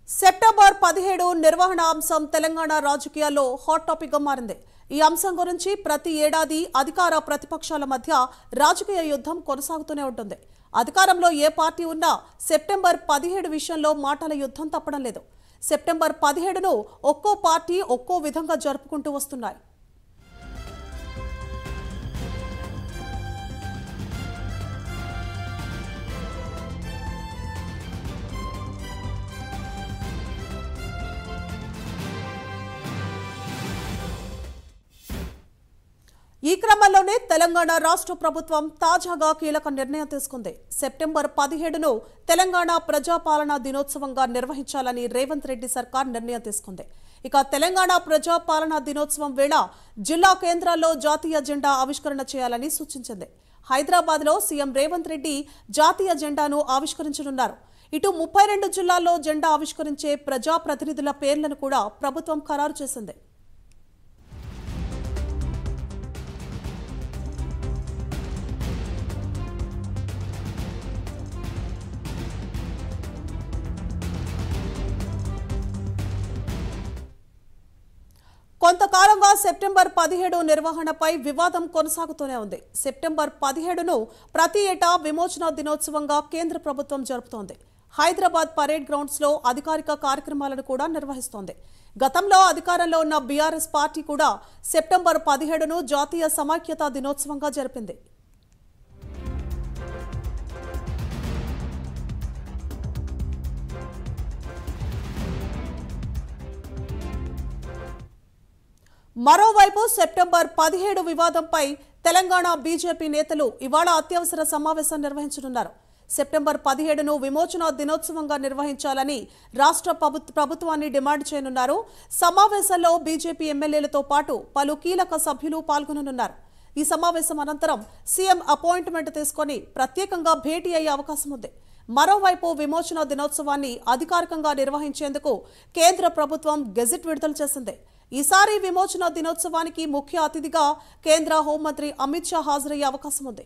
September 17 నిర్వహణ అంశం తెలంగాణ రాజకీయాల్లో హాట్ టాపిక్ గా మారింది. ఈ అంశం గురించి ప్రతి ఏడాది అధికార ప్రతిపక్షాల మధ్య రాజకీయ యుద్ధం కొనసాగుతూనే ఉంటుంది. అధికారంలో ఏ పార్టీ ఉన్నా సెప్టెంబర్ 17 విషయంలో మాటల యుద్ధం తప్పడం లేదు. సెప్టెంబర్ 17ను ఒక్కో పార్టీ ఒక్కో విధంగా జరుపుకుంటూ వస్తున్నాయి. ఈ క్రమంలోనే తెలంగాణ రాష్ట్ర ప్రభుత్వం తాజాగా కీలక నిర్ణయం తీసుకుంది. సెప్టెంబర్ 17ను తెలంగాణ ప్రజాపాలనా దినోత్సవంగా నిర్వహించాలని రేవంత్ రెడ్డి సర్కార్ నిర్ణయం తీసుకుంది. ఇక తెలంగాణ ప్రజాపాలనా దినోత్సవం వేళ జిల్లా కేంద్రాల్లో జాతీయ జెండా ఆవిష్కరణ చేయాలని సూచించింది. హైదరాబాద్లో సీఎం రేవంత్ రెడ్డి జాతీయ జెండాను ఆవిష్కరించనున్నారు. ఇటు 32 జిల్లాల్లో జెండా ఆవిష్కరించే ప్రజాప్రతినిధుల పేర్లను కూడా ప్రభుత్వం ఖరారు చేసింది. కొంతకాలంగా సెప్టెంబర్ 17 నిర్వహణపై వివాదం కొనసాగుతూనే ఉంది. సెప్టెంబర్ 17ను ప్రతి ఏటా విమోచన దినోత్సవంగా కేంద్ర ప్రభుత్వం జరుపుతోంది. హైదరాబాద్ పరేడ్ గ్రౌండ్స్ లో అధికారిక కార్యక్రమాలను కూడా నిర్వహిస్తోంది. గతంలో అధికారంలో ఉన్న బీఆర్ఎస్ పార్టీ కూడా సెప్టెంబర్ 17ను జాతీయ సమైక్యతా దినోత్సవంగా జరిపింది. మరోవైపు సెప్టెంబర్ 17 వివాదంపై తెలంగాణ బీజేపీ నేతలు ఇవాళ అత్యవసర సమావేశం నిర్వహించనున్నారు. సెప్టెంబర్ 17ను విమోచన దినోత్సవంగా నిర్వహించాలని రాష్ట్ర ప్రభుత్వాన్ని డిమాండ్ చేయనున్నారు. సమావేశంలో బీజేపీ ఎమ్మెల్యేలతో పాటు పలు కీలక సభ్యులు పాల్గొననున్నారు. ఈ సమావేశం అనంతరం సీఎం అపాయింట్మెంట్ తీసుకుని ప్రత్యేకంగా భేటీ అయ్యే అవకాశం ఉంది. మరోవైపు విమోచన దినోత్సవాన్ని అధికారికంగా నిర్వహించేందుకు కేంద్ర ప్రభుత్వం గెజిట్ విడుదల చేసింది. ఈసారి విమోచన దినోత్సవానికి ముఖ్య అతిథిగా కేంద్ర హోంమంత్రి అమిత్ షా హాజరయ్యే అవకాశం ఉంది.